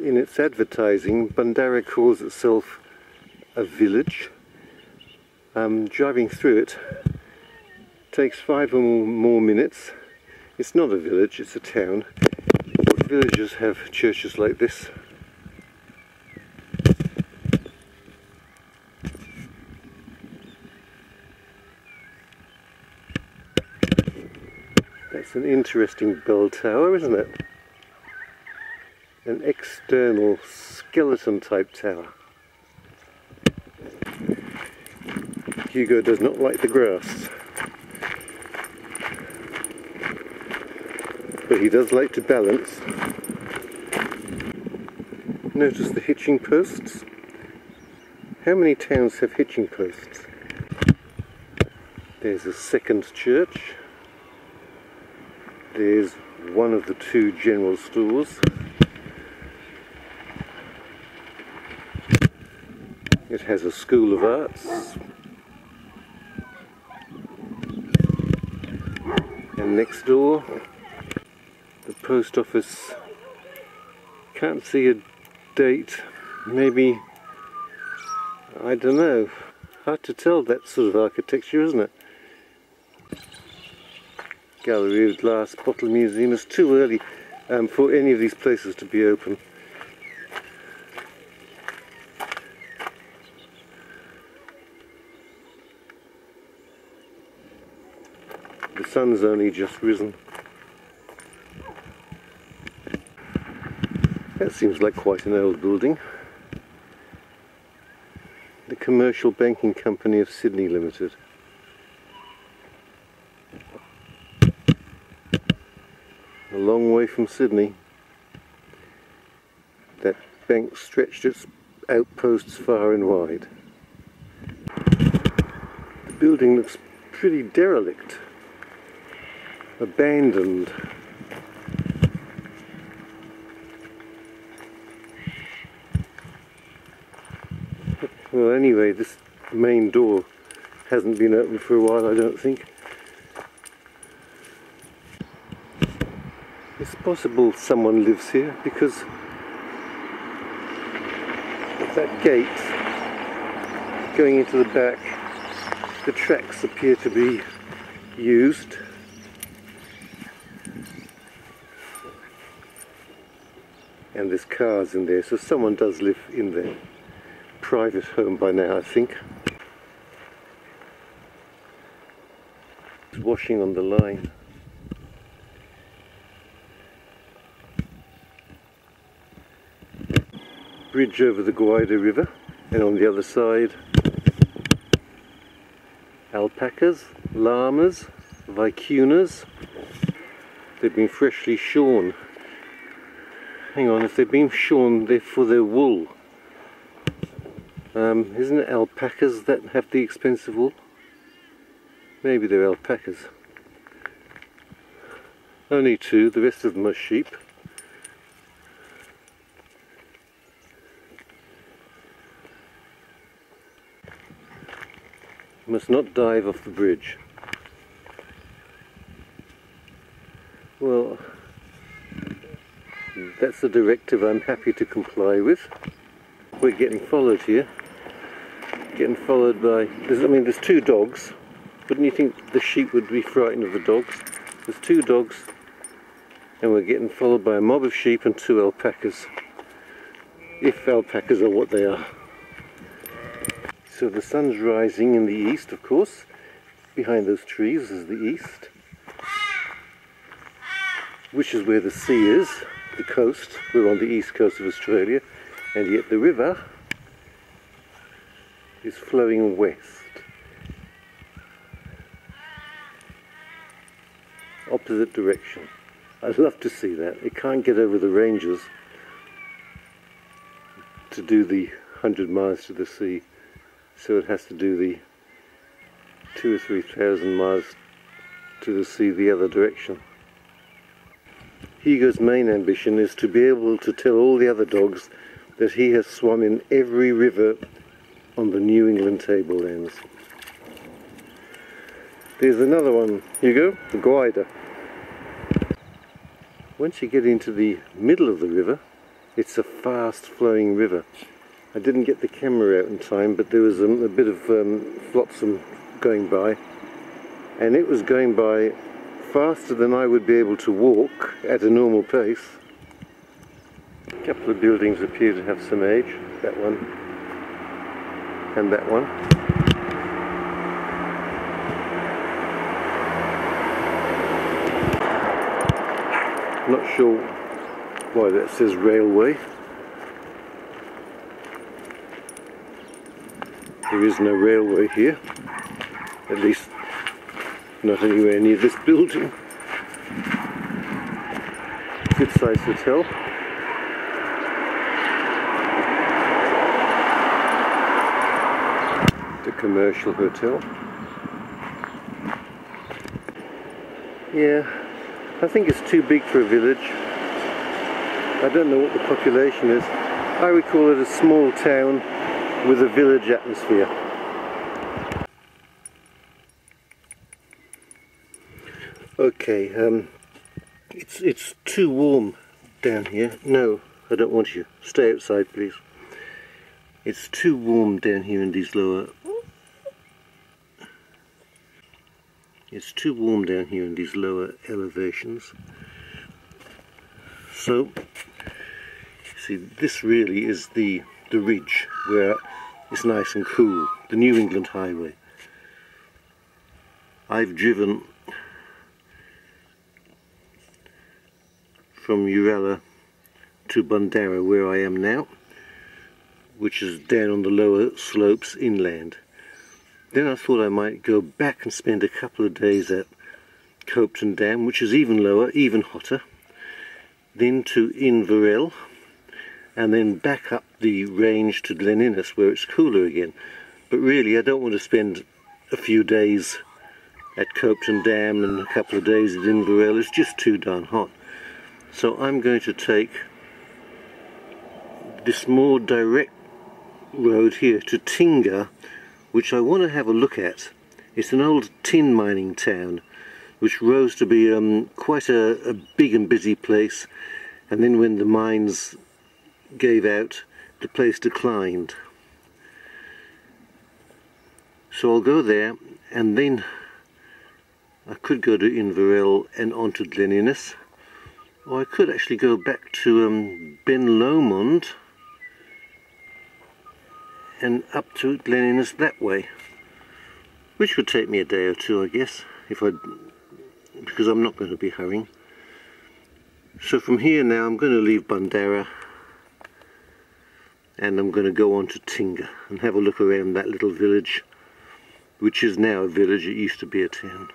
in its advertising, Bundarra calls itself a village. Driving through it takes 5 or more minutes. It's not a village, it's a town. But villages have churches like this. That's an interesting bell tower, isn't it? An external skeleton type tower. Hugo does not like the grass, but he does like to balance. Notice the hitching posts. How many towns have hitching posts? There's a second church. There's one of the 2 general stores. It has a school of arts. And next door, the post office. Can't see a date. Maybe, I don't know. Hard to tell that sort of architecture, isn't it? Gallery of Glass, Bottle Museum. It's too early for any of these places to be open. The sun's only just risen. That seems like quite an old building. The Commercial Banking Company of Sydney Limited. A long way from Sydney. That bank stretched its outposts far and wide. The building looks pretty derelict, abandoned. Well, anyway, this main door hasn't been opened for a while, I don't think. It's possible someone lives here because of that gate going into the back. The tracks appear to be used. And there's cars in there, so someone does live in there. Private home by now, I think. Washing on the line. Bridge over the Guaida River, and on the other side alpacas, llamas, vicunas. They've been freshly shorn. Hang on, if they've been shorn, they're for their wool. Isn't it alpacas that have the expensive wool? Maybe they're alpacas. Only 2, the rest of them are sheep. Must not dive off the bridge. Well, that's a directive I'm happy to comply with. We're getting followed here. Getting followed by, there's 2 dogs. Wouldn't you think the sheep would be frightened of the dogs? There's 2 dogs, and we're getting followed by a mob of sheep and 2 alpacas. If alpacas are what they are. So the sun's rising in the east, of course. Behind those trees is the east, which is where the sea is, the coast. We're on the east coast of Australia, and yet the river is flowing west. Opposite direction. I'd love to see that. It can't get over the ranges to do the 100 miles to the sea, so it has to do the 2,000 or 3,000 miles to the sea the other direction. Hugo's main ambition is to be able to tell all the other dogs that he has swum in every river on the New England tablelands. There's another one, Hugo, the Guaida. Once you get into the middle of the river, It's a fast flowing river. I didn't get the camera out in time, but there was a bit of flotsam going by, and it was going by faster than I would be able to walk at a normal pace. A couple of buildings appear to have some age, that one and that one. Not sure why that says railway. There is no railway here, at least not anywhere near this building. Good sized hotel. The commercial hotel. Yeah, I think it's too big for a village. I don't know what the population is. I would call it a small town with a village atmosphere. Okay, it's too warm down here. No, I don't want you. Stay outside, please. It's too warm down here in these lower... It's too warm down here in these lower elevations. So, see, this really is the ridge where it's nice and cool, the New England Highway. I've driven from Uralla to Bundarra, where I am now, which is down on the lower slopes inland. Then I thought I might go back and spend a couple of days at Copeton Dam, which is even lower, even hotter, then to Inverell, and then back up the range to Glen Innes, where it's cooler again. But really I don't want to spend a few days at Copeton Dam and a couple of days at Inverell. It's just too darn hot. So I'm going to take this more direct road here to Tinga, which I want to have a look at. It's an old tin mining town which rose to be quite a big and busy place, and then when the mines gave out, the place declined. So I'll go there, and then I could go to Inverell and on to Glen Innes, or I could actually go back to Ben Lomond and up to Glen Innes that way, which would take me a day or two, I guess, because I'm not going to be hurrying. So from here now I'm going to leave Bundarra and I'm going to go on to Tinga and have a look around that little village, which is now a village. It used to be a town.